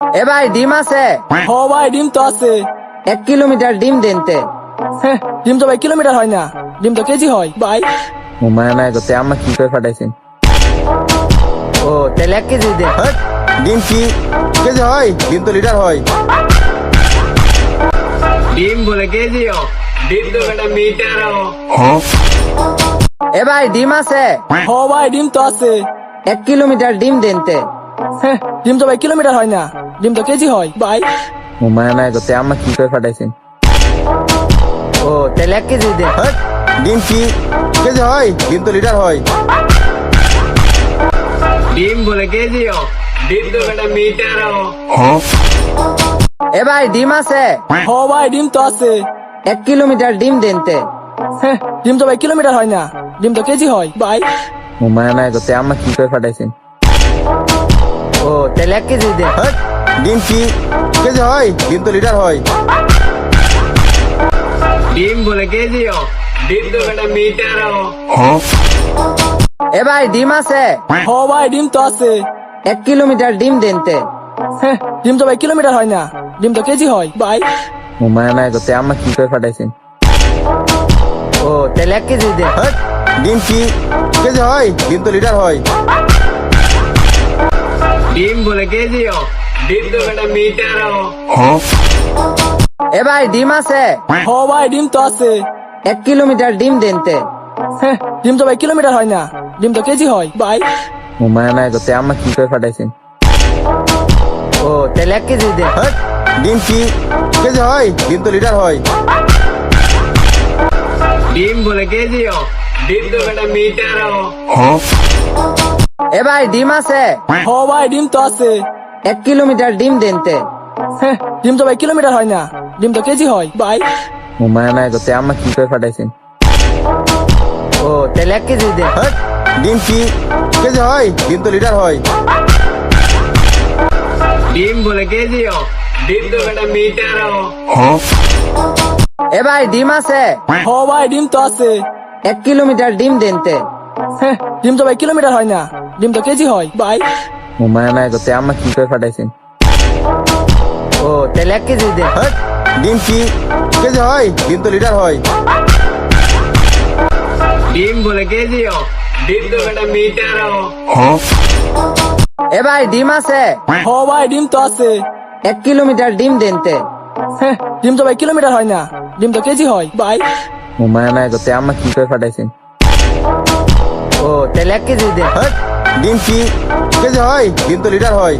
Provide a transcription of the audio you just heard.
এ ভাই ডিম আছে? ও ভাই ডিম তো আছে। 1 কিলোমিটার ডিম দেনতে। হ্যাঁ, ডিম তো ভাই কিলোমিটার হয় না, ডিম তো কেজি হয় ভাই। ও মায়া নাই করতে আম্মা কি করে পাঠাইছেন? ও তাহলে 1 কেজি দেন। হ্যাঁ, ডিম কি কেজি হয়? ডিম তো লিটার হয়। ডিম বলে কেজি हो ডিম তো বেটা মিটার हो এ ভাই ডিম আছে? ও ভাই ডিম তো আছে। 1 কিলোমিটার ডিম দেনতে। হ্যাঁ, ডিম তো ভাই কিলোমিটার হয় না, ডিম তো কেজি হয় ভাই। ও মায়া নাই করতে আম্মা কি করে পাঠাইছেন? ও তাহলে 1 কেজি দেন। হ্যাঁ, ডিম কি কেজি হয়? ডিম তো লিটার হয়। ডিম বলে কেজি हो ডিম তো বেটা মিটার हो এ ভাই ডিম আছে? ও ভাই ডিম তো আছে। 1 কিলোমিটার ডিম দেনতে। হ্যাঁ, ডিম তো ভাই কিলোমিটার হয় না, ডিম তো কেজি হয় ভাই। ও মায়া নাই করতে আম্মা কি করে পাঠাইছেন? ও তাহলে 1 কেজি দেন। হ্যাঁ, ডিম কি কেজি হয়? ডিম তো লিটার হয়। ডিম বলে কেজি हो ডিম তো বেটা মিটার हो এ ভাই ডিম আছে? ও ভাই ডিম তো আছে। 1 কিলোমিটার ডিম দেনতে। হ্যাঁ, ডিম তো ভাই কিলোমিটার হয় না, ডিম তো কেজি হয় ভাই। ও মায়া নাই করতে আম্মা কি করে পাঠাইছেন? ও তাহলে 1 কেজি দেন। হ্যাঁ, ডিম কি কেজি হয়? ডিম তো লিটার হয়। ডিম বলে কেজি हो ডিম তো বেটা মিটার हो এ ভাই ডিম আছে? ও ভাই ডিম তো আছে। 1 কিলোমিটার ডিম দেনতে। হ্যাঁ, ডিম তো ভাই কিলোমিটার হয় না, ডিম তো কেজি হয় ভাই। ও মায়া নাই করতে আম্মা কি করে পাঠাইছেন? ও তাহলে 1 কেজি দেন। হ্যাঁ, ডিম কি কেজি হয়? ডিম তো লিটার হয়। ডিম বলে কেজি हो ডিম তো বেটা মিটার हो এ ভাই ডিম আছে? ও ভাই ডিম তো আছে। 1 কিলোমিটার ডিম দেনতে। হ্যাঁ, ডিম তো ভাই কিলোমিটার হয় না, ডিম তো কেজি হয় ভাই। ও মায়া নাই করতে আম্মা কি করে পাঠাইছেন? ও তাহলে 1 কেজি দেন। হ্যাঁ, ডিম কি কেজি হয়? ডিম তো লিটার হয়। ডিম বলে কেজি हो ডিম তো বেটা মিটার हो এ ভাই ডিম আছে? ও ভাই ডিম তো আছে। 1 কিলোমিটার ডিম দেনতে। হ্যাঁ, ডিম তো ভাই কিলোমিটার হয় না, ডিম তো কেজি হয় ভাই। ও মায়া নাই করতে আম্মা কি করে পাঠাইছেন? ও তাহলে 1 কেজি দেন। হ্যাঁ, ডিম কি কেজি হয়? ডিম তো লিটার হয়। ডিম বলে কেজি हो ডিম তো বেটা মিটার हो এ ভাই ডিম আছে? ও ভাই ডিম তো আছে। 1 কিলোমিটার ডিম দেনতে। হ্যাঁ, ডিম তো ভাই কিলোমিটার হয় না, ডিম তো কেজি হয় ভাই। ও মায়া নাই করতে আম্মা কি করে পাঠাইছেন? ও তাহলে 1 কেজি দেন। হ্যাঁ, ডিম কি কেজি হয়? ডিম তো লিটার হয়।